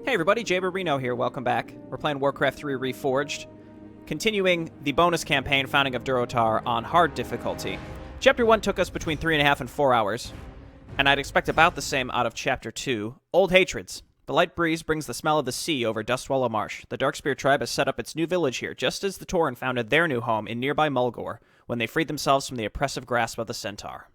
Hey everybody, Jay Reno here, welcome back. We're playing Warcraft 3 Reforged, continuing the bonus campaign, Founding of Durotar, on hard difficulty. Chapter 1 took us between 3.5 and 4 hours, and I'd expect about the same out of Chapter 2. Old hatreds. The light breeze brings the smell of the sea over Dustwallow Marsh. The Darkspear tribe has set up its new village here, just as the Tauren founded their new home in nearby Mulgore, when they freed themselves from the oppressive grasp of the Centaur.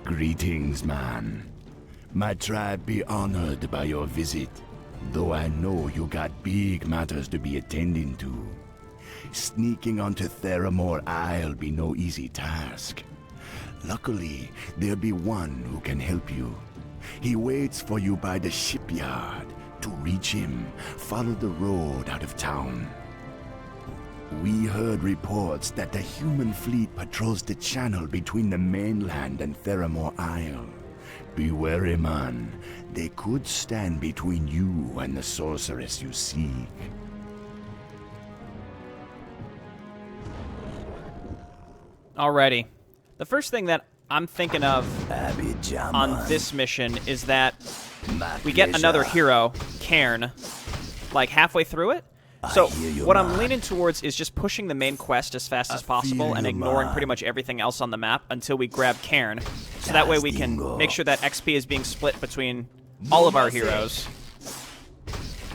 Greetings, man. My tribe be honored by your visit, though I know you got big matters to be attending to. Sneaking onto Theramore Isle be no easy task. Luckily, there be one who can help you. He waits for you by the shipyard. To reach him, follow the road out of town. We heard reports that the human fleet patrols the channel between the mainland and Theramore Isle. Be wary, man. They could stand between you and the sorceress you seek. Alrighty. The first thing that I'm thinking of on this mission is that we get another hero, Cairn, like halfway through it. So what I'm leaning towards is just pushing the main quest as fast as possible and ignoring pretty much everything else on the map until we grab Cairn. So that way we can make sure that XP is being split between all of our heroes,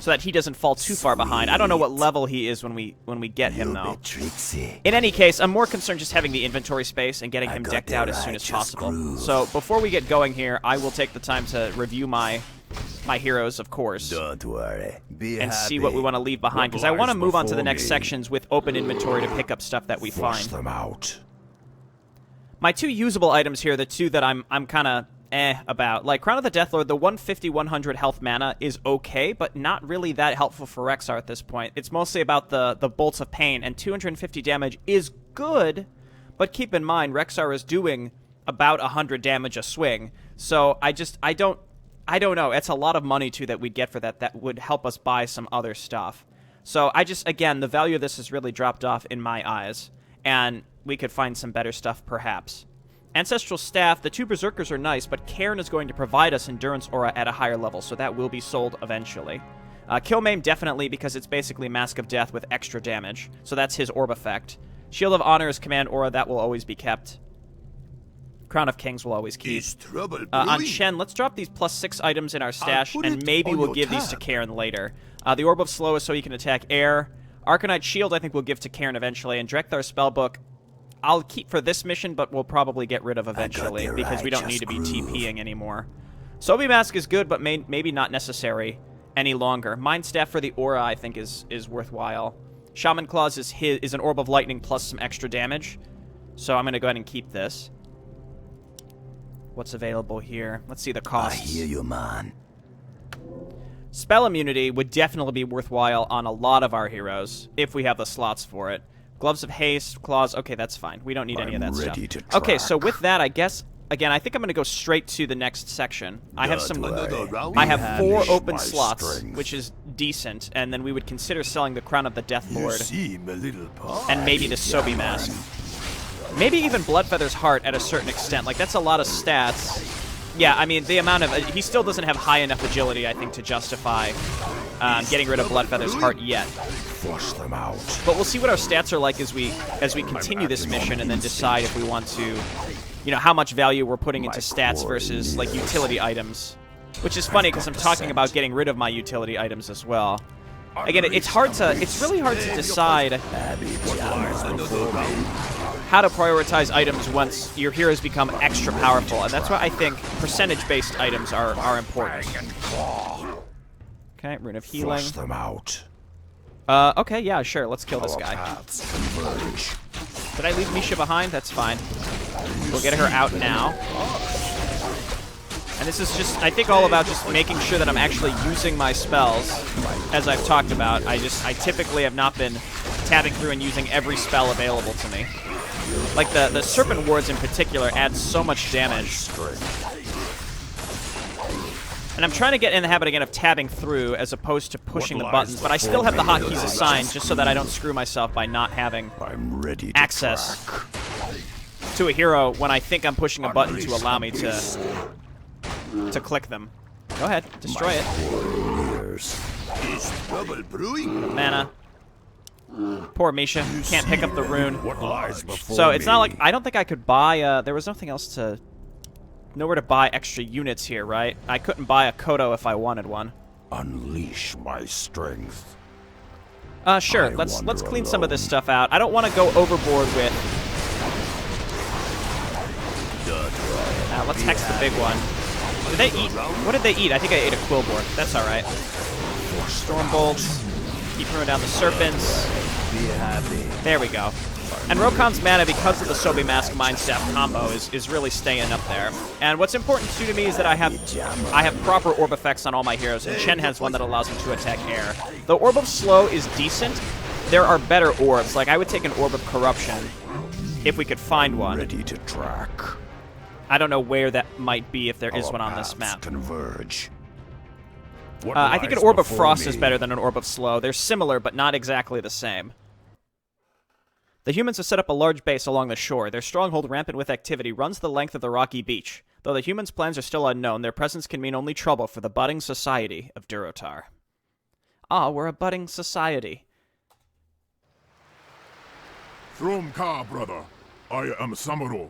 so that he doesn't fall too far behind. I don't know what level he is when we get him, though. In any case, I'm more concerned just having the inventory space and getting him decked out as soon as possible. So before we get going here, I will take the time to review my heroes, of course. Don't worry. And see what we want to leave behind, because I want to move on to the next sections with open inventory to pick up stuff that we find. Them out. My two usable items here, the two that I'm kind of about. Like, Crown of the Deathlord, the 150-100 health mana is okay, but not really that helpful for Rexxar at this point. It's mostly about the Bolts of Pain, and 250 damage is good, but keep in mind, Rexxar is doing about 100 damage a swing, so I don't know. It's a lot of money, too, that we'd get for that would help us buy some other stuff. So again, the value of this has really dropped off in my eyes, and we could find some better stuff, perhaps. Ancestral Staff, the two Berserkers are nice, but Cairn is going to provide us Endurance Aura at a higher level, so that will be sold eventually. Kill Maim, definitely, because it's basically Mask of Death with extra damage, so that's his Orb effect. Shield of Honor is Command Aura, that will always be kept. Crown of Kings will always keep. On Shen, let's drop these +6 items in our stash, and maybe we'll give these to Cairn later. The Orb of Slow is so he can attack air. Arcanite Shield I think we'll give to Cairn eventually, and Drekthar Spellbook I'll keep for this mission, but we'll probably get rid of eventually, because we don't need to be TPing anymore. Sobi Mask is good, but maybe not necessary any longer. Mind Staff for the Aura I think is worthwhile. Shaman Claws is an Orb of Lightning plus some extra damage, so I'm going to go ahead and keep this. What's available here? Let's see the costs. I hear you, man. Spell Immunity would definitely be worthwhile on a lot of our heroes, if we have the slots for it. Gloves of Haste, Claws, okay, that's fine. We don't need any of that stuff. Okay, so with that, I guess, again, I think I'm going to go straight to the next section. I have 4 open slots, which is decent, and then we would consider selling the Crown of the Deathlord, and maybe the Sobi Mask. Maybe even Bloodfeather's Heart at a certain extent. Like, that's a lot of stats. Yeah, I mean, the amount of... he still doesn't have high enough agility, I think, to justify getting rid of Bloodfeather's Heart yet. Flush them out. But we'll see what our stats are like as we continue this mission, and then decide if we want to, you know, how much value we're putting into stats versus, like, utility items. Which is funny, because I'm talking about getting rid of my utility items as well. Again, it's really hard to decide how to prioritize items once your heroes become extra powerful, and that's why I think percentage-based items are important. Okay, Rune of Healing. Flush them out. Okay, yeah, sure, let's kill this guy. Did I leave Misha behind? That's fine. We'll get her out now. And this is just, I think, all about just making sure that I'm actually using my spells, as I've talked about. I typically have not been tabbing through and using every spell available to me. Like, the Serpent Wards in particular add so much damage. And I'm trying to get in the habit again of tabbing through as opposed to pushing the buttons, but I still have the hotkeys assigned just so that I don't screw myself by not having access to a hero when I think I'm pushing a button to allow me to click them. Go ahead, destroy it. Mana. Poor Misha, can't pick up the rune. So it's not like, I don't think I could buy, there was nothing else nowhere to buy extra units here, right? I couldn't buy a Kodo if I wanted one. Unleash my strength. Sure, let's clean some of this stuff out. I don't want to go overboard with... let's hex the big one. Did they eat? What did they eat? I think I ate a Quillboard. That's alright. Storm Bolts. Keep throwing down the Serpents. There we go. And Rokon's mana, because of the Sobi Mask Mind Staff combo, is really staying up there. And what's important too to me is that I have proper orb effects on all my heroes, and Chen has one that allows him to attack air. The Orb of Slow is decent. There are better orbs. Like, I would take an Orb of Corruption if we could find one. Ready to track. I don't know where that might be if there is one on this map. Converge. I think an Orb of Frost is better than an Orb of Slow. They're similar, but not exactly the same. The humans have set up a large base along the shore. Their stronghold, rampant with activity, runs the length of the rocky beach. Though the humans' plans are still unknown, their presence can mean only trouble for the budding society of Durotar. Ah, we're a budding society. From Ka, brother. I am Samuro.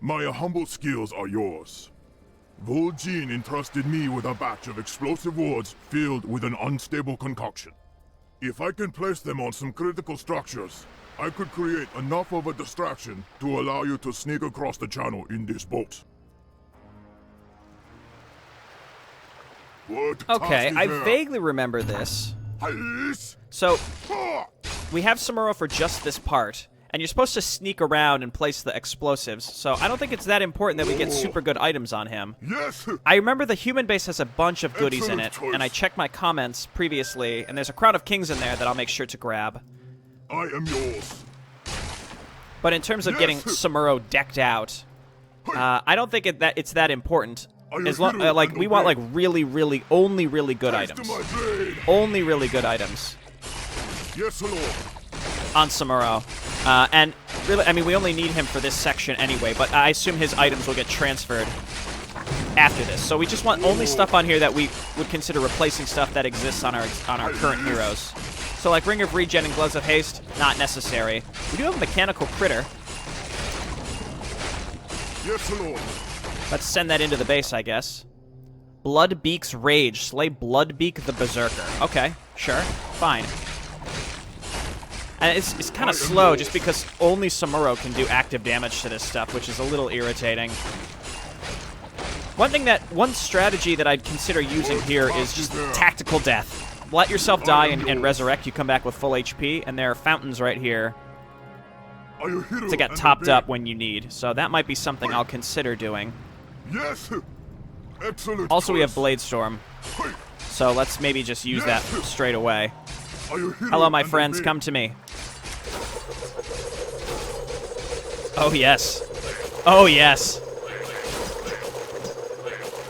My humble skills are yours. Vol'jin entrusted me with a batch of explosive wards filled with an unstable concoction. If I can place them on some critical structures, I could create enough of a distraction to allow you to sneak across the channel in this boat. Okay, I vaguely remember this. So, we have Samuro for just this part, and you're supposed to sneak around and place the explosives, so I don't think it's that important that we get super good items on him. Yes. I remember the human base has a bunch of goodies in it, and I checked my comments previously, and there's a Crown of Kings in there that I'll make sure to grab. I am yours. But in terms of getting Samuro decked out, I don't think it's that important. As long, like, we want, like, really, only really good items. Only really good items. Yes, Lord. On Samuro. And really, I mean, we only need him for this section anyway, but I assume his items will get transferred after this. So we just want only stuff on here that we would consider replacing stuff that exists on our current heroes. So like Ring of Regen and Gloves of Haste, not necessary. We do have a mechanical critter. Yes, Lord. Let's send that into the base, I guess. Bloodbeak's Rage. Slay Bloodbeak the Berserker. Okay, sure. Fine. And it's kind of slow just because only Samuro can do active damage to this stuff, which is a little irritating. One strategy that I'd consider using here is just tactical death. Let yourself die and resurrect. You come back with full HP, and there are fountains right here to get topped up when you need. So that might be something I'll consider doing. Yes. Excellent. Also, we have Bladestorm, so let's maybe just use that straight away. Hello, my friends. Come to me. Oh, yes. Oh, yes.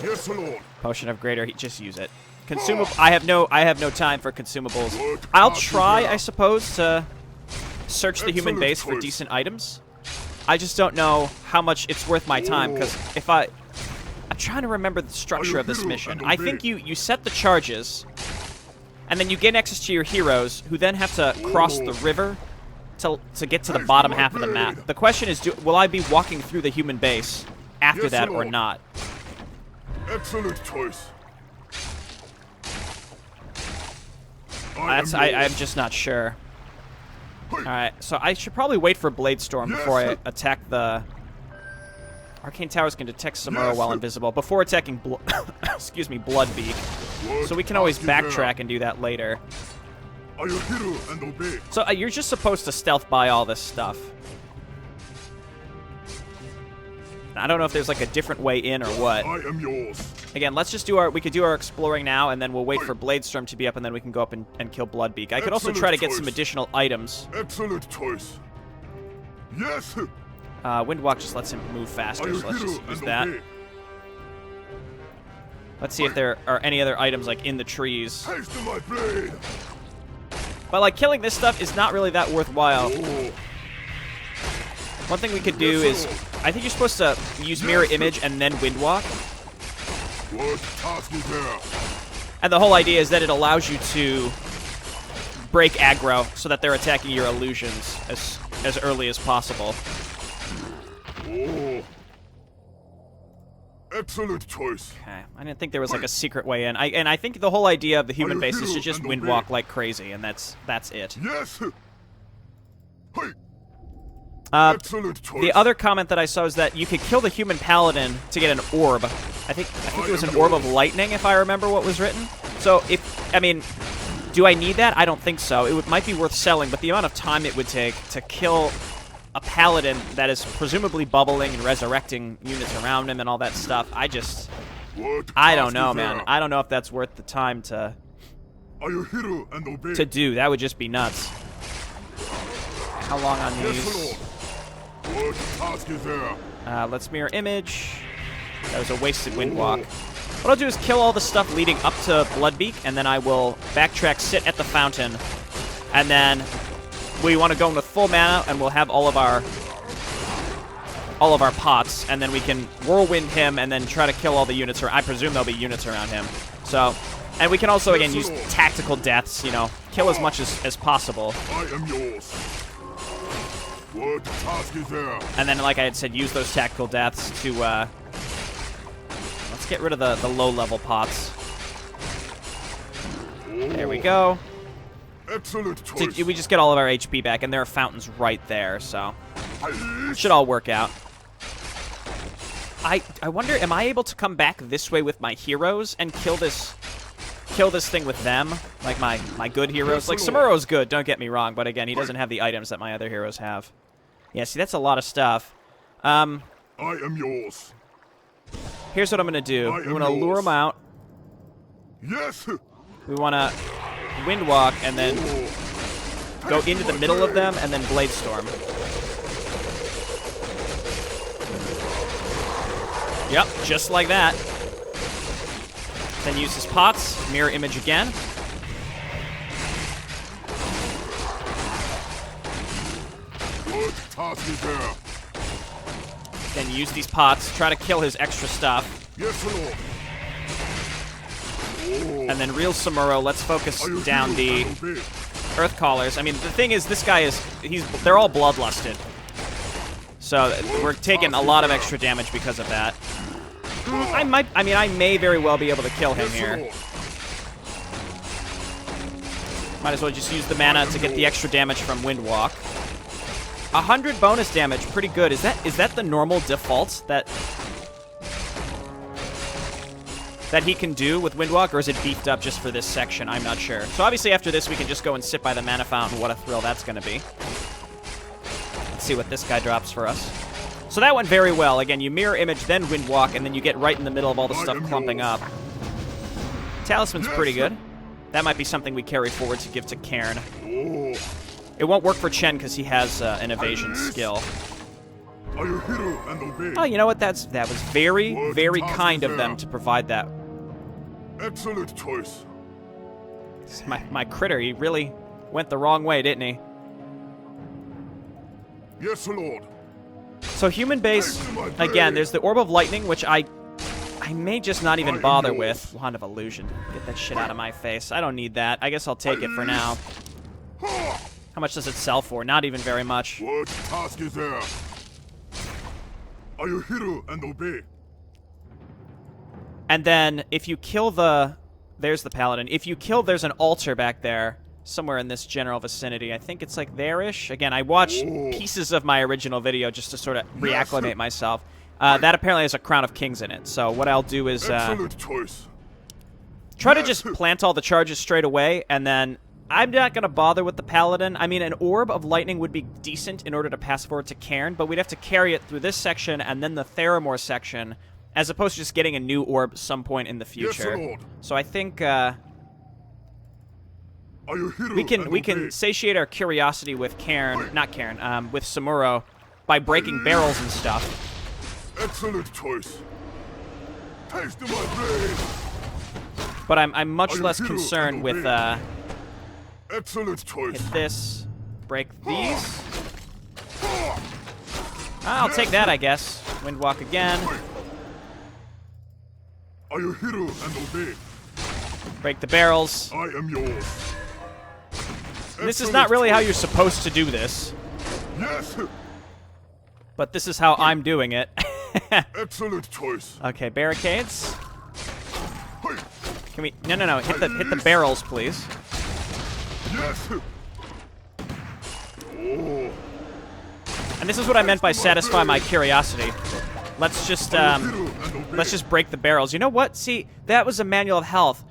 Yes, Lord. Potion of Greater Heat. Just use it. Consumable. I have no time for consumables. I'll try, I suppose, to search the human base for decent items. I just don't know how much it's worth my time, because if I'm trying to remember the structure of this mission. I think you set the charges, and then you gain access to your heroes, who then have to cross the river to get to the bottom half of the map. The question is, will I be walking through the human base after that or not? Excellent choice. I'm just not sure. Alright, so I should probably wait for Bladestorm before I attack the... Arcane Towers can detect Samuro while invisible, before attacking excuse me, Bloodbeak. So we can always backtrack and do that later. So you're just supposed to stealth buy all this stuff. I don't know if there's like a different way in or what. I am yours. Again, let's just do our... We could do our exploring now, and then we'll wait for Bladestorm to be up, and then we can go up and kill Bloodbeak. I could also try to get some additional items. Excellent choice. Yes. Windwalk just lets him move faster, so let's just use that. Let's see if there are any other items like in the trees. Haste to my blade. But like killing this stuff is not really that worthwhile. One thing we could do is, I think you're supposed to use Mirror Image and then Windwalk. What task is there? And the whole idea is that it allows you to break aggro so that they're attacking your illusions as early as possible. Oh. Excellent choice. Okay, I didn't think there was like a secret way in. I think the whole idea of the human base is to just Windwalk like crazy, and that's it. Yes. Hey. Excellent choice. The other comment that I saw is that you could kill the human paladin to get an orb. I think it was an orb of lightning, if I remember what was written. So I mean, do I need that? I don't think so. It might be worth selling, but the amount of time it would take to kill a paladin that is presumably bubbling and resurrecting units around him and all that stuff, I don't know, man. I don't know if that's worth the time to do. That would just be nuts. How long on these? What task is there? Let's mirror image. That was a wasted Windwalk. What I'll do is kill all the stuff leading up to Bloodbeak, and then I will backtrack, sit at the fountain, and then we want to go into full mana, and we'll have all of our pots, and then we can whirlwind him, and then try to kill all the units. Or I presume there'll be units around him. So, and we can also again use tactical deaths. You know, kill as much as possible. I am yours. What task is there? And then, like I had said, use those tactical deaths to let's get rid of the low-level pots. There we go. Excellent choice. We just get all of our HP back, and there are fountains right there, so it should all work out. I wonder, am I able to come back this way with my heroes and kill this thing with them? Like my good heroes? Like, Samuro's good, don't get me wrong, but again, he doesn't have the items that my other heroes have. Yeah, see, that's a lot of stuff. I am yours. Here's what I'm going to do. We want to lure them out. Yes. We want to Windwalk and then go into the middle of them and then Bladestorm. Yep, just like that. Then use his pots, mirror image again. What task is there? Then use these pots, try to kill his extra stuff. Yes, Lord. And then real Samuro, let's focus down the Earthcallers. I mean, the thing is, this guy they're all bloodlusted. So we're taking a lot of extra damage because of that. I may very well be able to kill him here. Might as well just use the mana to get the extra damage from Windwalk. 100 bonus damage, pretty good. Is that the normal default that he can do with Windwalk, or is it beefed up just for this section? I'm not sure. So obviously after this, we can just go and sit by the mana fountain. What a thrill that's going to be. Let's see what this guy drops for us. So that went very well. Again, you mirror image, then Windwalk, and then you get right in the middle of all the stuff clumping up. Talisman's pretty good. That might be something we carry forward to give to Cairn. It won't work for Chen because he has an evasion skill. Oh, you know what? That was very, very kind of them to provide that. Excellent choice. My critter, he really went the wrong way, didn't he? Yes, Lord. So human base, again, there's the Orb of Lightning, which I may just not even bother with. Wand of Illusion. Get that shit out of my face. I don't need that. I guess I'll take it for now. How much does it sell for? Not even very much. What task is there? Are you hero and obey? And then, if you kill there's the Paladin. If you kill, there's an altar back there, somewhere in this general vicinity. I think it's like there-ish. Again, I watched pieces of my original video just to sort of reacclimate myself. That apparently has a Crown of Kings in it. So what I'll do is excellent choice. Try to just plant all the charges straight away, and then I'm not going to bother with the Paladin. I mean, an Orb of Lightning would be decent in order to pass forward to Cairn, but we'd have to carry it through this section and then the Theramore section, as opposed to just getting a new orb some point in the future. Yes, Lord. So I think we we can satiate our curiosity with Cairn, not Cairn, with Samuro by breaking barrels and stuff. Excellent choice. Taste of my blade. But I'm much less concerned with Excellent choice. hit this, break these. I'll take that, I guess. Windwalk again. Are you hero and obey? Break the barrels. I am yours. This is not really how you're supposed to do this, Yes. but this is how I'm doing it. Excellent choice. Okay, barricades. Hey. Can we? No. Hit the barrels, please. Yes. Oh. And this is what I meant by satisfy my curiosity. Let's just break the barrels. You know what? See, that was a manual of health.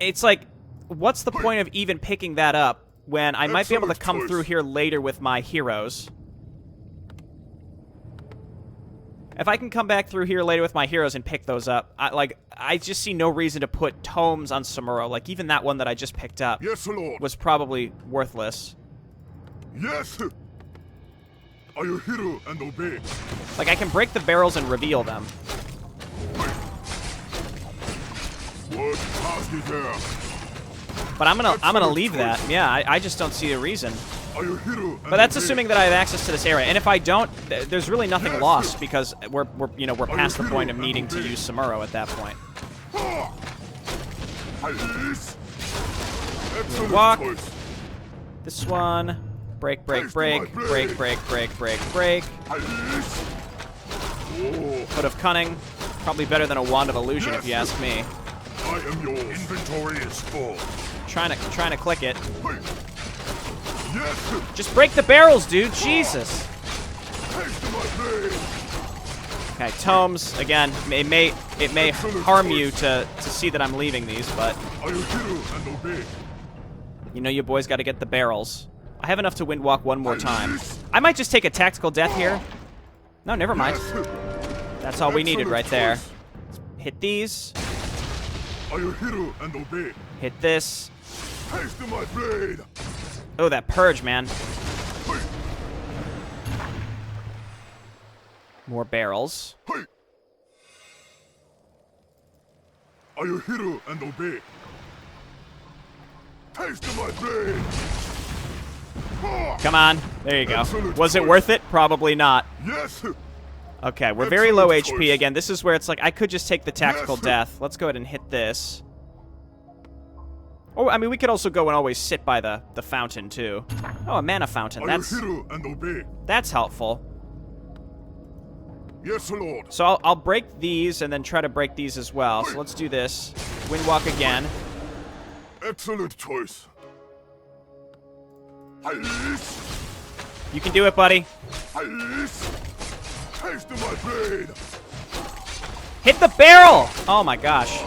It's like, what's the point of even picking that up when I might be able to come through here later with my heroes? If I can come back through here later with my heroes and pick those up, I just see no reason to put tomes on Samuro. Like, even that one that I just picked up Yes, Lord. was probably worthless. Yes. Are you hero and obey? Like, I can break the barrels and reveal them. What task is there? But I'm gonna leave that. Yeah, I just don't see a reason. Are you hero and But that's obey? assuming that I have access to this area. And if I don't, there's really nothing lost because we're past the point of needing to use Samuro at that point. Excellent Walk. choice. This one, break. Foot of Cunning, probably better than a Wand of Illusion if you ask me. I am yours. Inventory is full. Trying to click it. Yes. Just break the barrels, dude. Jesus. Taste of my blade. Okay, tomes again. It may harm you to see that I'm leaving these, but Are you hero and obey? you know you boys got to get the barrels. I have enough to windwalk one more time. I might just take a tactical death here. No, never mind. That's all we needed right there. Hit these. Are you hero and obey? Hit this. Taste of my blade. Oh, that purge, man. More barrels. Hey. Are you hero and obey? Taste of my blade. Come on. There you go. Was it worth it? Probably not. Yes. Okay, we're very low Excellent HP choice. again. This is where it's like, I could just take the tactical Yes. death. Let's go ahead and hit this. Oh, I mean, we could also go and always sit by the fountain, too. Oh, a mana fountain. Are That's you hero and obey? that's helpful. Yes, Lord. So I'll break these and then try to break these as well. So let's do this. Windwalk again. Excellent choice. You can do it, buddy. Taste of my blade. Hit the barrel! Oh my gosh.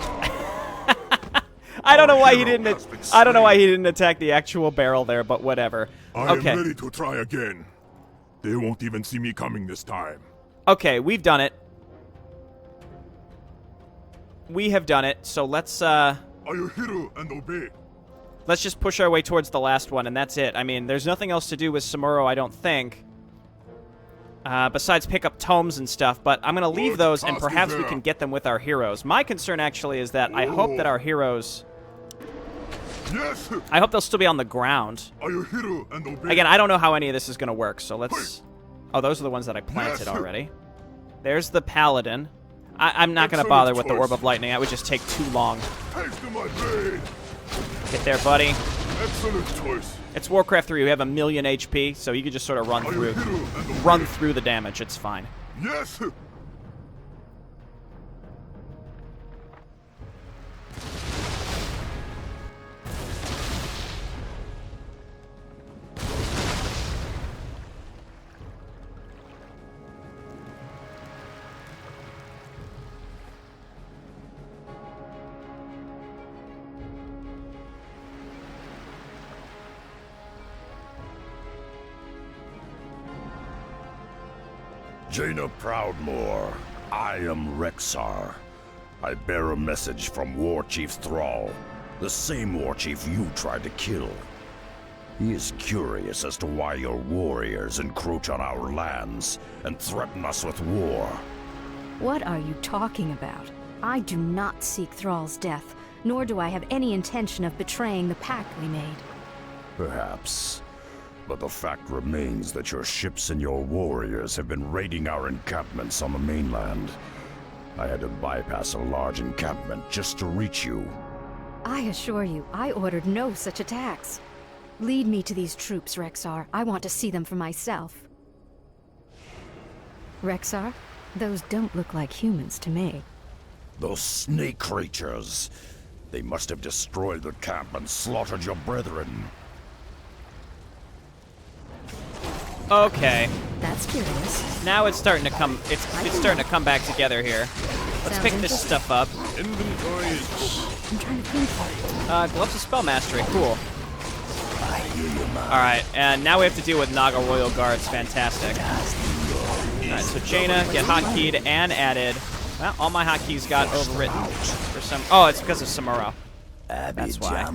I don't know why he didn't. I don't know why he didn't attack the actual barrel there, but whatever. I am Okay. ready to try again. They won't even see me coming this time. Okay, we've done it. We have done it. So let's Are you hero and obey? let's just push our way towards the last one, and that's it. I mean, there's nothing else to do with Samuro, I don't think. Besides pick up tomes and stuff, but I'm going to leave those, and perhaps we can get them with our heroes. My concern, actually, is that I hope that our heroes... Yes. I hope they'll still be on the ground. Are you hero and obey? Again, I don't know how any of this is going to work, so let's... Oh, those are the ones that I planted Yes. already. There's the Paladin. I'm not going to Excellent bother with the choice. Orb of Lightning. That would just take too long. Taste of my blade. Get there, buddy. Excellent choice. It's Warcraft 3. We have 1,000,000 HP, so you can just sort of run Are you through. hero and obey? Run through the damage. It's fine. Yes. Jaina Proudmoore, I am Rexar. I bear a message from War Chief Thrall, the same War Chief you tried to kill. He is curious as to why your warriors encroach on our lands and threaten us with war. What are you talking about? I do not seek Thrall's death, nor do I have any intention of betraying the pact we made. Perhaps. But the fact remains that your ships and your warriors have been raiding our encampments on the mainland. I had to bypass a large encampment just to reach you. I assure you, I ordered no such attacks. Lead me to these troops, Rexar. I want to see them for myself. Rexar, those don't look like humans to me. Those snake creatures. They must have destroyed the camp and slaughtered your brethren. Okay. That's curious. Now it's starting to come. It's starting to come back together here. Let's Sounds pick this interesting. stuff up. Inventory is full. I'm trying to think. Gloves of spell mastery. Cool. All right, and now we have to deal with Naga Royal Guards. Fantastic. All right, so Jaina get hotkeyed and added. Well, all my hotkeys got overwritten for some. Oh, it's because of Samuro. That's why.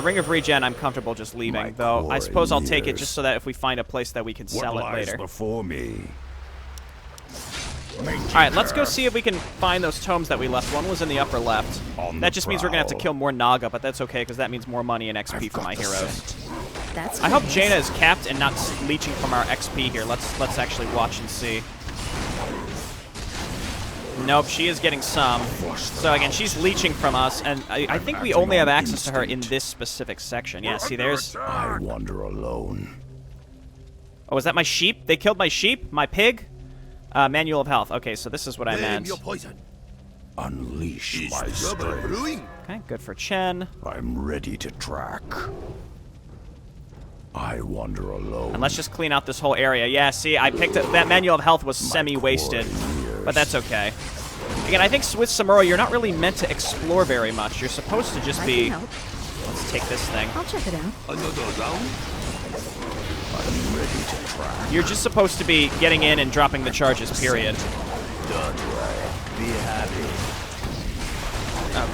Ring of Regen, I'm comfortable just leaving, though. I suppose I'll take it just so that if we find a place that we can sell it later. Before me? All right, let's go see if we can find those tomes that we left. One was in the upper left. That just means we're gonna have to kill more Naga, but that's okay because that means more money and XP for my heroes. That's I hope curious. Jaina is capped and not leeching from our XP here. Let's actually watch and see. Nope, she is getting some. So again, she's leeching from us, and I think we only have access to her in this specific section. Yeah, see, there's. I wander alone. Oh, is that my sheep? They killed my sheep? My pig? Manual of Health. Okay, so this is what I meant. Unleash my strength. Okay, good for Chen. I'm ready to track. I wander alone. And let's just clean out this whole area. Yeah, see, I picked it. That Manual of Health was semi-wasted, but that's okay. Again, I think with Samuro, you're not really meant to explore very much. You're supposed to just I be... can help. Let's take this thing. I'll check it out. I'm ready to track. You're just supposed to be getting in and dropping the charges, period. Be happy.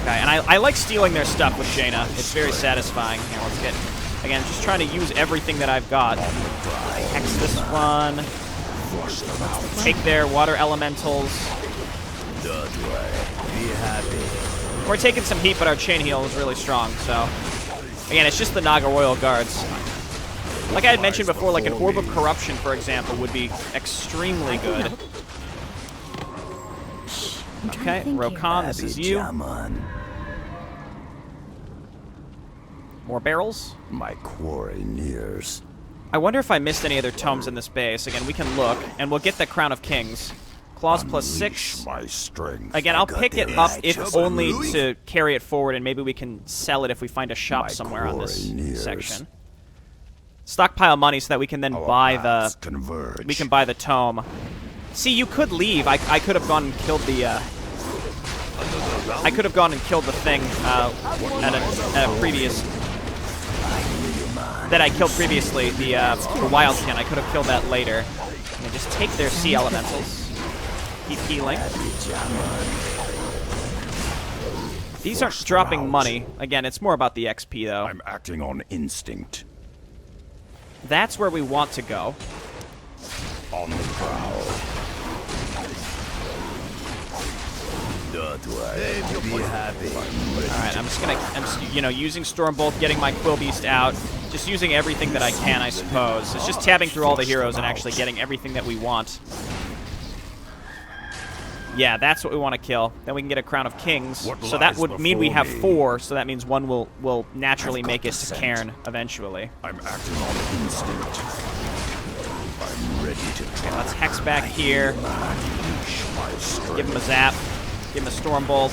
Okay, and I like stealing their stuff with Jaina. It's very satisfying. Here, let's get... Again, just trying to use everything that I've got. Hex this one. Take their water elementals. Be happy. We're taking some heat, but our chain heal is really strong, so... Again, it's just the Naga Royal Guards. Like I had mentioned before, like an Orb of Corruption, for example, would be extremely good. I'm trying Okay, to think here. Rokan, this is you. Jaman. More barrels. My quarry nears. I wonder if I missed any other tomes in this base. Again, we can look, and we'll get the Crown of Kings. Claws plus 6. My strength. Again, I'll pick it up if only to carry it forward, and maybe we can sell it if we find a shop somewhere on this section. Stockpile money so that we can then buy the... Converge. We can buy the tome. See, you could leave. I could have gone and killed the... I could have gone and killed the thing at a previous... That I killed previously, the Wildkin. I could have killed that later. And just take their sea elementals. Keep healing. These aren't dropping money. Again, it's more about the XP, though. I'm acting on instinct. That's where we want to go. On the prowl. Be happy. Alright, I'm just using Stormbolt, getting my Quillbeast out. Just using everything that I can, I suppose. It's just tabbing through all the heroes and actually getting everything that we want. Yeah, that's what we want to kill. Then we can get a Crown of Kings. So that would mean we have 4, so that means one will naturally make it to Cairn eventually. I'm acting on instinct. I'm ready to Okay, let's Hex back here. Give him a Zap. Give him a Stormbolt.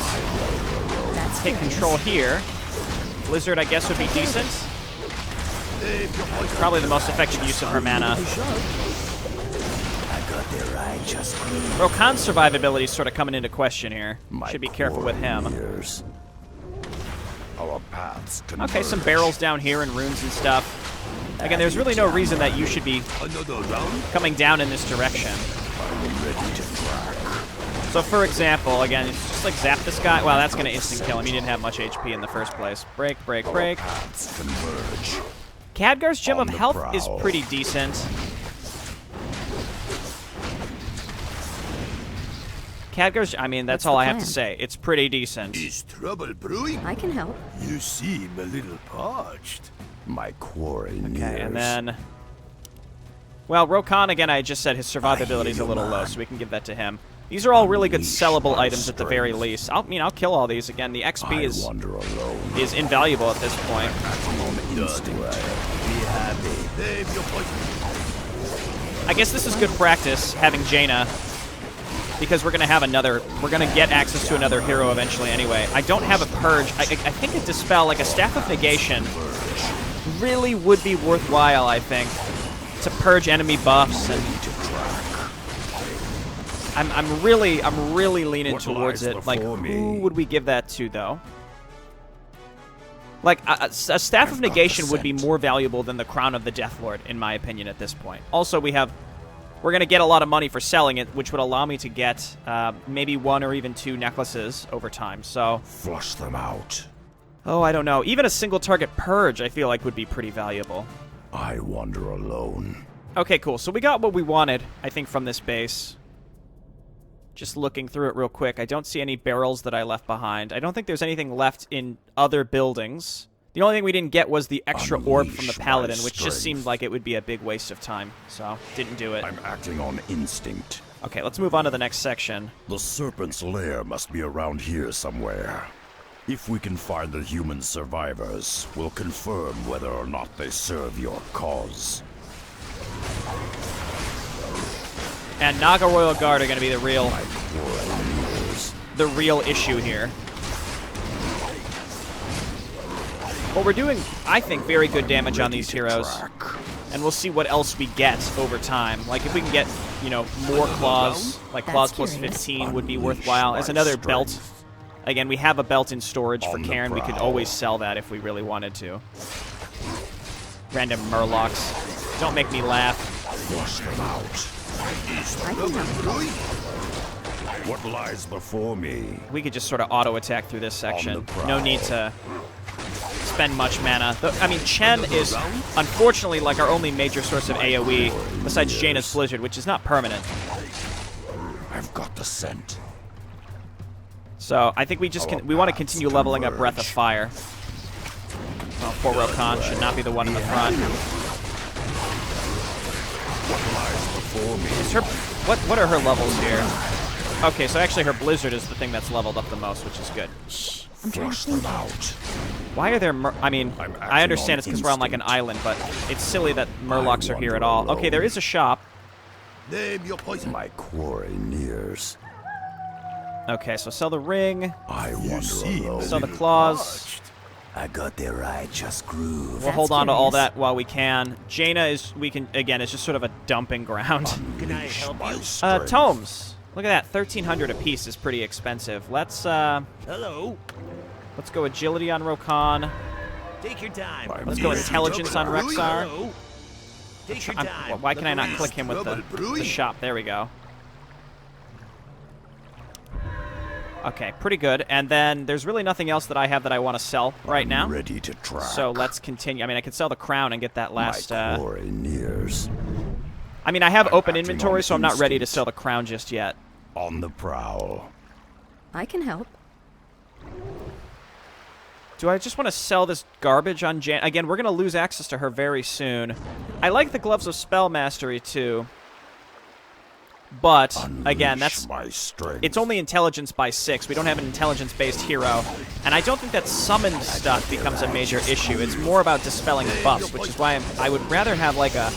That's Take curious. control here. Blizzard, I guess, would be decent. Probably the most effective use of her mana. Rokan's survivability is sort of coming into question here. Should be careful with him. Our paths Okay, some barrels down here and runes and stuff. Again, there's really no reason that you should be coming down in this direction. So, for example, again, it's just like zap this guy. Wow, that's going to instant kill him. He didn't have much HP in the first place. Break, break, break. Khadgar's Gem of Health is pretty decent. Khadgar's, I mean, that's all I have to say. It's pretty decent. Is trouble brewing? I can help. You seem a little parched. My quarry nears. Okay, and then... Well, Rokan, again, I just said his survivability is a little low, so we can give that to him. These are all really good sellable items at the very least. I'll kill all these. Again, the XP is invaluable at this point. I guess this is good practice, having Jaina, because we're going to have another... We're going to get access to another hero eventually anyway. I don't have a Purge. I think a Dispel, like a Staff of Negation, really would be worthwhile, I think, to purge enemy buffs. And I'm really leaning towards it. Like, who would we give that to, though? Like, a Staff of Negation would be more valuable than the Crown of the Deathlord, in my opinion, at this point. Also, we're going to get a lot of money for selling it, which would allow me to get maybe 1 or even 2 necklaces over time, so... Flush them out. Oh, I don't know. Even a single target purge, I feel like, would be pretty valuable. I wander alone. Okay, cool. So we got what we wanted, I think, from this base. Just looking through it real quick, I don't see any barrels that I left behind. I don't think there's anything left in other buildings. The only thing we didn't get was the extra orb from the Paladin, which just seemed like it would be a big waste of time. So, didn't do it. I'm acting on instinct. Okay, let's move on to the next section. The Serpent's lair must be around here somewhere. If we can find the human survivors, we'll confirm whether or not they serve your cause. And Naga Royal Guard are going to be the real issue here. But we're doing, I think, very good damage on these heroes. And we'll see what else we get over time. Like, if we can get, you know, more claws, like claws plus 15 would be worthwhile. As another belt. Again, we have a belt in storage for Cairn. We could always sell that if we really wanted to. Random Murlocs. Don't make me laugh. Flush them out. What lies before me? We could just sort of auto-attack through this section. No need to spend much mana. I mean, Chen is, unfortunately, like our only major source of AoE, besides Jaina's Blizzard, which is not permanent. I've got the scent. So, I think we just we want to continue leveling up Breath of Fire. Oh, poor Rokan should not be the one in the front. Is her, what are her levels here? Okay, so actually her Blizzard is the thing that's leveled up the most, which is good. Flush them out. Why are there I mean, I understand it's because we're on like an island, but it's silly that Murlocs are here at all. Okay, there is a shop. Name your poison. My quarry nears. Okay, so sell the ring. I wander alone. Sell the claws. I got the righteous groove. We'll hold on to all that while we can. Jaina is, again, it's just sort of a dumping ground. Can I help you? Tomes. Look at that, 1,300 apiece is pretty expensive. Let's, Hello. let's go agility on Rokan. Take your time. Let's go intelligence on Rexar. Hello. Take your time. Why can I not click him with the shop? There we go. Okay, pretty good. And then there's really nothing else that I have that I want to sell right now. Ready to track. So let's continue. I mean, I could sell the crown and get that last... My quarry nears. I mean, I have open inventory, so I'm not ready to sell the crown just yet. On the prowl. I can help. Do I just want to sell this garbage on Jan? Again, we're going to lose access to her very soon. I like the Gloves of Spell Mastery, too. But, again, it's only intelligence by 6. We don't have an intelligence-based hero. And I don't think that summoned stuff becomes a major issue. It's more about dispelling buffs, which is why I would rather have, like, a...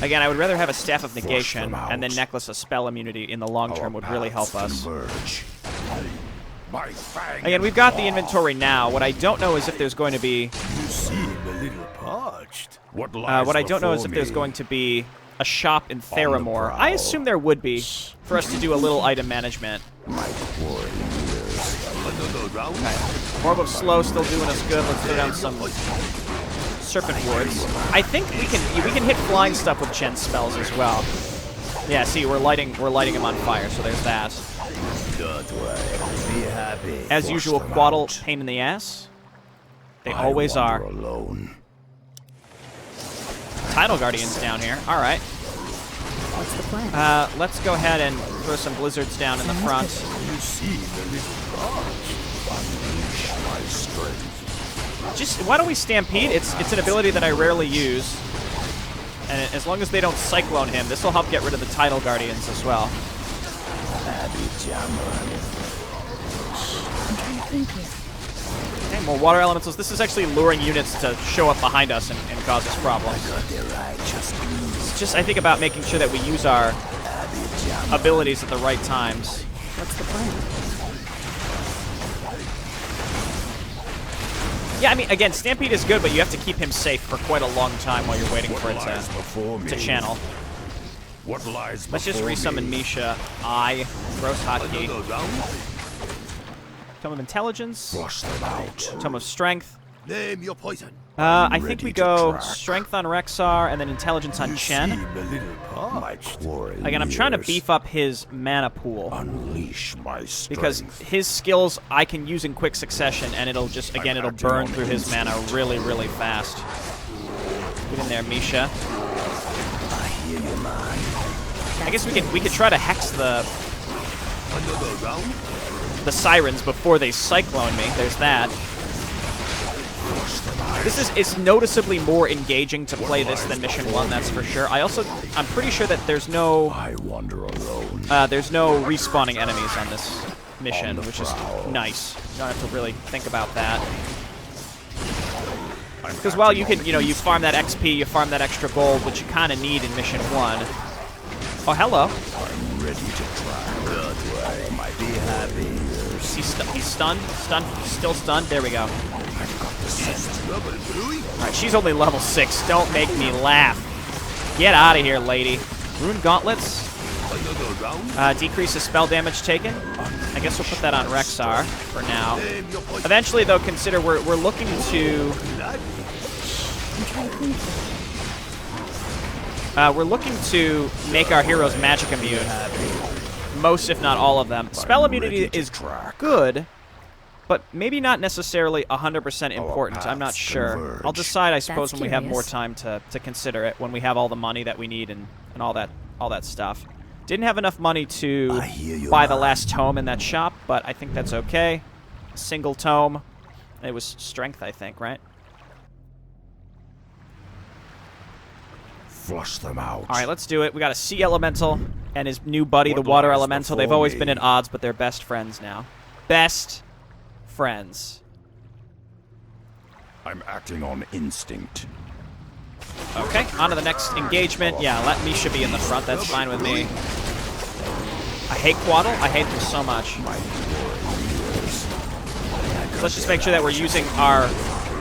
Again, I would rather have a Staff of Negation, and then Necklace of Spell Immunity in the long term would really help us. Again, we've got the inventory now. What I don't know is if there's going to be... You seem a little parched. What I don't know is if there's going to be a shop in Theramore. I assume there would be, for us to do a little item management. Another round. Okay. Orb of Slow still doing us good. Let's throw down some Serpent Wards. I think we can hit flying stuff with Chen spells as well. Yeah, see, we're lighting him on fire, so there's that. Don't worry. Be happy. As usual, Quaddle, pain in the ass. They always are. Alone. Tidal Guardians down here. All right. What's the plan? Let's go ahead and throw some blizzards down in the front. You see the little gods. Unleash my strength. Just why don't we Stampede? It's an ability that I rarely use, and as long as they don't Cyclone him, this will help get rid of the Tidal Guardians as well. I'm trying to think here. Okay, more Water Elementals. This is actually luring units to show up behind us and cause us problems. It's just I think about making sure that we use our abilities at the right times. What's the plan? Yeah, I mean, again, Stampede is good, but you have to keep him safe for quite a long time while you're waiting for it to channel. What lies Let's just resummon Misha. Gross hotkey. Tome of Intelligence. Flush them out. Tome of Strength. Name your poison. I think we go Strength on Rexar and then Intelligence on Chen. My quarry Again, I'm trying to years. beef up his mana pool. Unleash my strength. Because his skills I can use in quick succession, and it'll just, again, it'll burn through his mana really, really fast. Get in there, Misha. I hear you, man. I guess we could try to hex the sirens before they cyclone me. There's that. It's noticeably more engaging to play this than Mission 1, that's for sure. I'm pretty sure that there's no I wander alone. there's no respawning enemies on this mission, which is nice. You don't have to really think about that. Because while you can, you farm that XP, you farm that extra gold, which you kind of need in Mission 1. Oh, hello. I'm ready to try. Don't worry. Might be happy. He's stunned. Still stunned. There we go. Alright, she's only level 6. Don't make me laugh. Get out of here, lady. Rune Gauntlets. Decreases spell damage taken. I guess we'll put that on Rexar for now. Eventually, though, consider we're looking to... we're looking to make our heroes magic immune. Most, if not all of them. Spell immunity is good, but maybe not necessarily 100% important. I'm not sure. I'll decide, I suppose, when we have more time to consider it, when we have all the money that we need and all that stuff. Didn't have enough money to buy the last tome in that shop, but I think that's okay. A single tome. It was strength, I think, right? Flush them out. All right, let's do it. We got a Sea Elemental and his new buddy, the Water Elemental. They've always been at odds, but they're best friends now. Best friends. I'm acting on instinct. Okay, on to the next engagement. Yeah, let Misha be in the front. That's fine with me. I hate Quaddle. I hate them so much. So let's just make sure that we're using our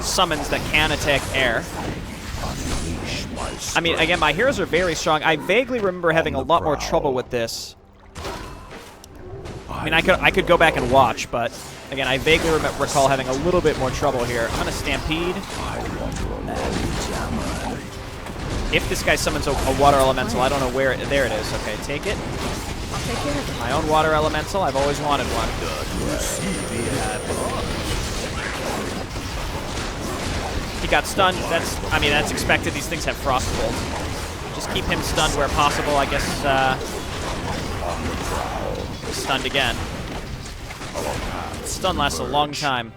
summons that can attack air. I mean, again, my heroes are very strong. I vaguely remember having a lot more trouble with this. I mean, I could go back and watch, but again, I vaguely recall having a little bit more trouble here. I'm gonna Stampede. If this guy summons a Water Elemental, I don't know where there it is. Okay, take it. I'll take care of it. My own Water Elemental. I've always wanted one. He got stunned. That's expected. These things have Frostbolt. Just keep him stunned where possible. I guess. Stunned again. Stun lasts a long time.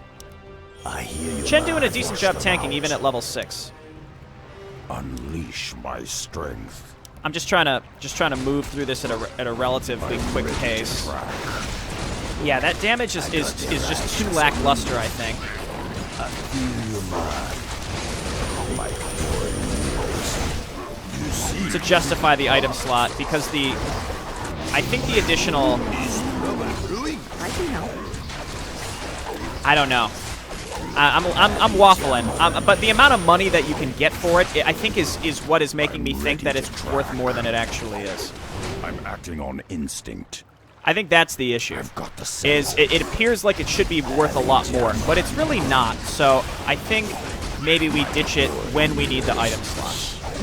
Chen doing a decent job tanking, even at level 6. Unleash my strength. I'm just trying to move through this at a relatively quick pace. Yeah, that damage is just too lackluster, I think. To justify the item slot, because I think the additional... I can help. I don't know. I'm waffling. But the amount of money that you can get for it, I think is what is making me think that it's worth more than it actually is. I'm acting on instinct. I think that's the issue. I've got It appears like it should be worth a lot more, but it's really not. So I think maybe we ditch it when we need the item slot.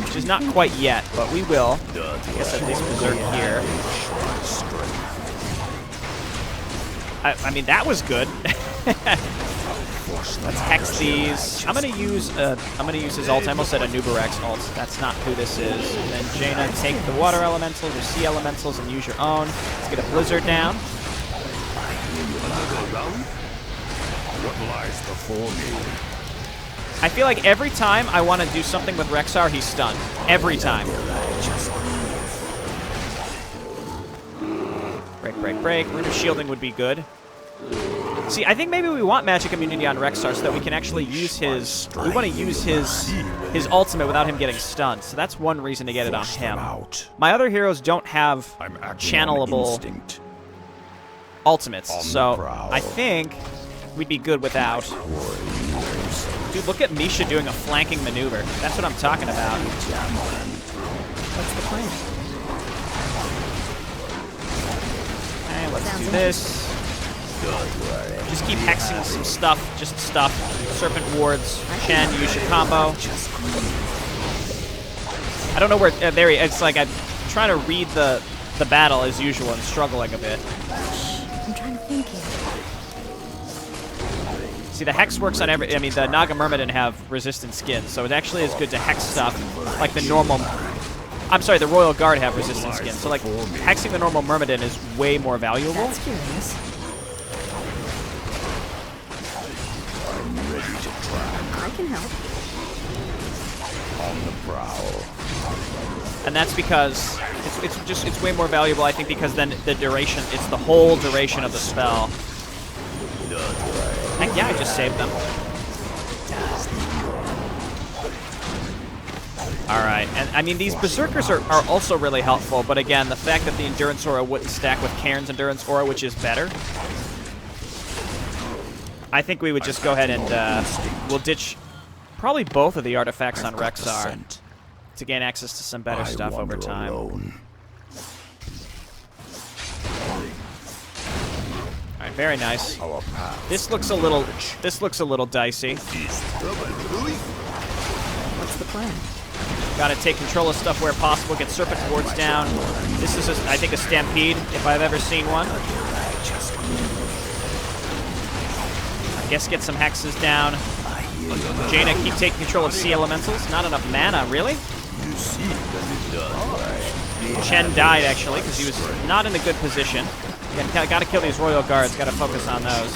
Which is not quite yet, but we will. I guess at least Berserk here. I mean, that was good. Let's hex these. I'm gonna use his ult. I almost said a Nubarex ult. That's not who this is. And then Jaina, take the water elementals or sea elementals and use your own. Let's get a blizzard down. What lies before me? I feel like every time I want to do something with Rexxar, he's stunned. Every time. Break. Rune of Shielding would be good. See, I think maybe we want magic immunity on Rexxar so that we can actually use his... We want to use his ultimate without him getting stunned. So that's one reason to get it on him. My other heroes don't have channelable ultimates, so I think we'd be good without. Dude, look at Misha doing a flanking maneuver. That's what I'm talking about. What's the plan? Okay, let's do this. Just keep hexing some stuff, just stuff. Serpent wards, Chen, use your combo. I don't know where, there he is. It's like I'm trying to read the battle as usual and struggling a bit. I'm trying to think here. See, the hex works on every, I mean, the Naga Myrmidon have resistant skins, so it actually is good to hex stuff like the normal, I'm sorry, the Royal Guard have resistant skins, so like hexing the normal Myrmidon is way more valuable. That's curious. I can help. On the prowl. And that's because it's way more valuable, I think, because then the duration, it's the whole duration of the spell. Heck yeah, I just saved them. Alright, and I mean, these Berserkers are also really helpful, but again, the fact that the Endurance Aura wouldn't stack with Cairn's Endurance Aura, which is better, I think we would just go ahead and we'll ditch probably both of the artifacts on Rexxar to gain access to some better stuff over time. Alright, very nice. This looks a little dicey. What's the plan? Gotta take control of stuff where possible, get Serpent Wards down. This is, I think, a Stampede, if I've ever seen one. I guess get some hexes down. Jaina, keep taking control of Sea Elementals. Not enough mana, really? Chen died, actually, because he was not in a good position. Again, gotta kill these Royal Guards, gotta focus on those.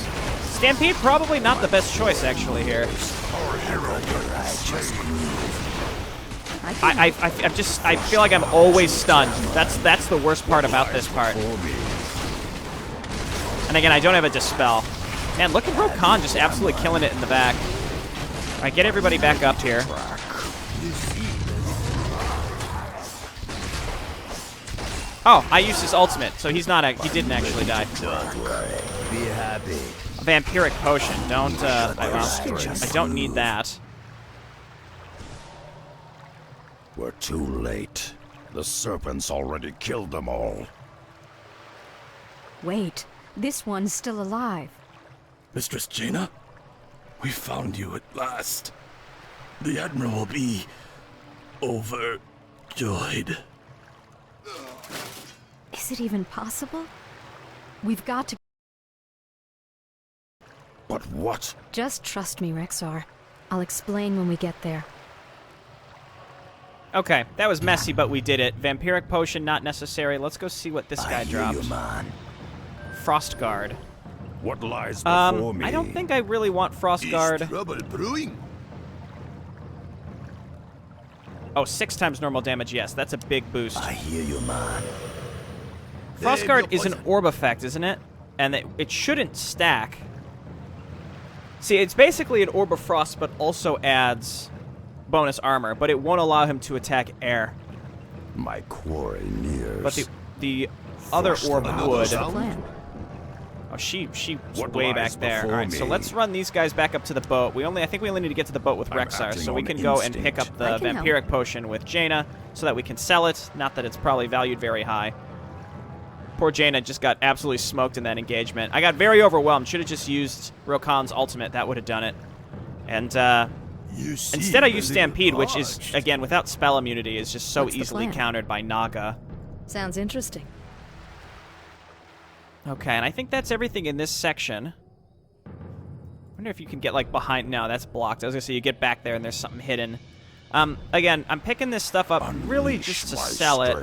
Stampede, probably not the best choice, actually, here. I feel like I'm always stunned. That's the worst part about this part. And again, I don't have a Dispel. Man, look at Rokan just absolutely killing it in the back. Alright, get everybody back up here. Oh, I used his ultimate, so he's not. He didn't actually die. Be happy. A vampiric potion. Don't. I don't need that. We're too late. The serpents already killed them all. Wait, this one's still alive. Mistress Jaina, we found you at last. The Admiral will be overjoyed. Is it even possible? We've got to... But what? Just trust me, Rexxar. I'll explain when we get there. Okay, that was messy, but we did it. Vampiric potion, not necessary. Let's go see what this guy dropped. Frost Guard. What lies before me? I don't think I really want Frost Guard. Trouble brewing. Oh, 6 times normal damage, yes. That's a big boost. I hear you, man. Frost Guard is an orb effect, isn't it? And it shouldn't stack. See, it's basically an Orb of Frost, but also adds bonus armor, but it won't allow him to attack air. My quarry nears. But the other orb would. Plan. Oh, she's What way lies back there. before All right, so me? let's run these guys back up to the boat. I think we only need to get to the boat with Rexxar, acting so we on can go and pick instinct. up the I can help. vampiric potion with Jaina, so that we can sell it. Not that it's probably valued very high. Poor Jaina just got absolutely smoked in that engagement. I got very overwhelmed. Should have just used Rokan's ultimate. That would have done it. And Instead, I use Stampede, which is, again, without spell immunity, is just so What's the easily plan? countered by Naga. Sounds interesting. Okay, and I think that's everything in this section. I wonder if you can get, like, behind... No, that's blocked. I was gonna say, you get back there and there's something hidden. Again, I'm picking this stuff up really just to sell it.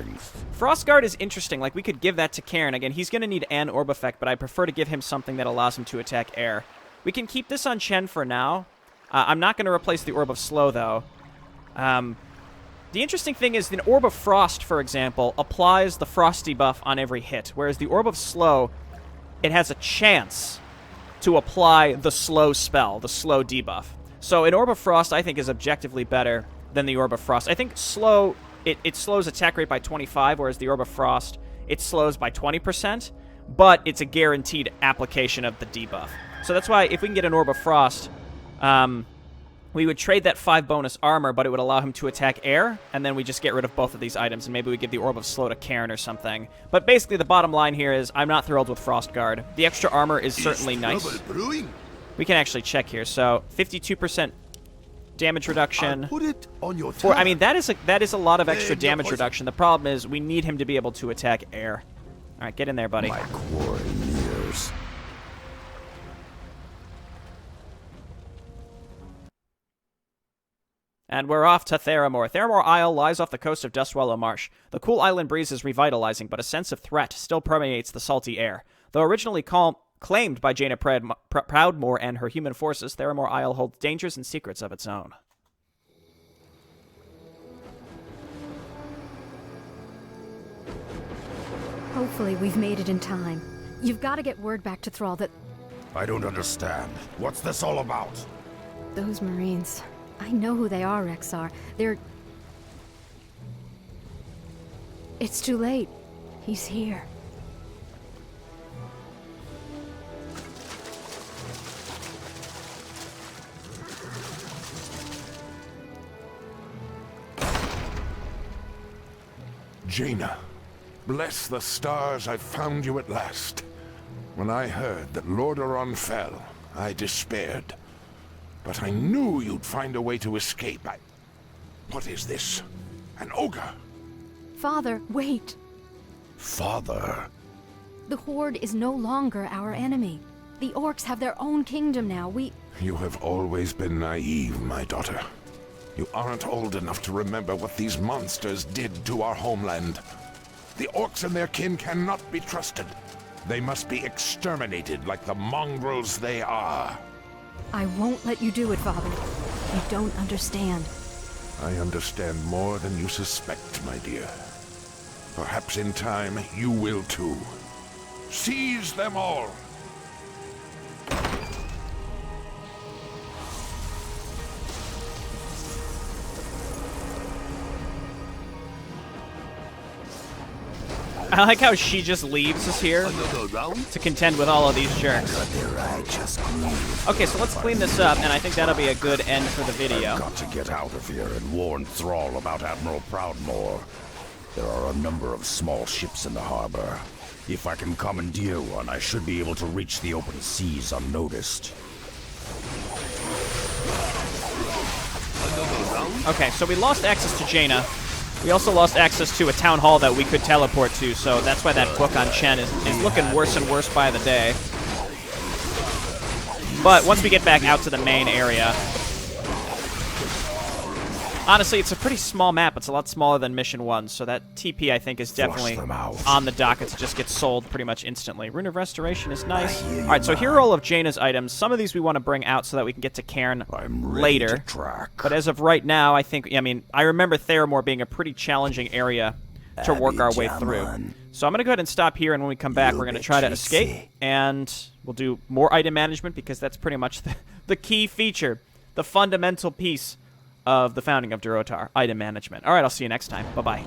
Frostguard is interesting. Like, we could give that to Cairn. Again, he's gonna need an orb effect, but I prefer to give him something that allows him to attack air. We can keep this on Chen for now. I'm not gonna replace the Orb of Slow, though. The interesting thing is the Orb of Frost, for example, applies the Frost debuff on every hit, whereas the Orb of Slow, it has a chance to apply the slow spell, the slow debuff. So an Orb of Frost, I think, is objectively better than the Orb of Frost. I think slow, it slows attack rate by 25, whereas the Orb of Frost, it slows by 20%, but it's a guaranteed application of the debuff. So that's why if we can get an Orb of Frost, we would trade that 5 bonus armor, but it would allow him to attack air, and then we just get rid of both of these items, and maybe we give the Orb of Slow to Cairn or something. But basically, the bottom line here is I'm not thrilled with Frostguard. The extra armor is certainly nice. We can actually check here. So 52% damage reduction. Put it on your I mean, that is a lot of extra damage reduction. The problem is we need him to be able to attack air. All right, get in there, buddy. My quarry nears. And we're off to Theramore. Theramore Isle lies off the coast of Dustwallow Marsh. The cool island breeze is revitalizing, but a sense of threat still permeates the salty air. Though originally claimed by Jaina Proudmoore and her human forces, Theramore Isle holds dangers and secrets of its own. Hopefully we've made it in time. You've got to get word back to Thrall that I don't understand. What's this all about? those Marines... I know who they are, Rexar. They're... It's too late. He's here. Jaina, bless the stars I found you at last. When I heard that Lordaeron fell, I despaired. But I knew you'd find a way to escape. What is this? An ogre? Father, wait. Father? The Horde is no longer our enemy. The Orcs have their own kingdom now. You have always been naive, my daughter. You aren't old enough to remember what these monsters did to our homeland. The Orcs and their kin cannot be trusted. They must be exterminated like the mongrels they are. I won't let you do it, Father. You don't understand. I understand more than you suspect, my dear. Perhaps in time, you will too. Seize them all! I like how she just leaves us here to contend with all of these jerks. Okay, so let's clean this up, and I think that'll be a good end for the video. I've got to get out of here and warn Thrall about Admiral Proudmoore. There are a number of small ships in the harbor. If I can commandeer one, I should be able to reach the open seas unnoticed. Okay, so we lost access to Jaina. We also lost access to a town hall that we could teleport to, so that's why that book on Chen is looking worse and worse by the day. But once we get back out to the main area... Honestly, it's a pretty small map. It's a lot smaller than Mission 1, so that TP, I think, is definitely on the docket to just get sold pretty much instantly. Rune of Restoration is nice. Alright, so here are all of Jaina's items. Some of these we want to bring out so that we can get to Cairn later. But as of right now, I think, I mean, I remember Theramore being a pretty challenging area to work our way through. So I'm going to go ahead and stop here, and when we come back, we're going to try to escape, and we'll do more item management, because that's pretty much the key feature, the fundamental piece of the founding of Durotar, item management. All right, I'll see you next time. Bye-bye.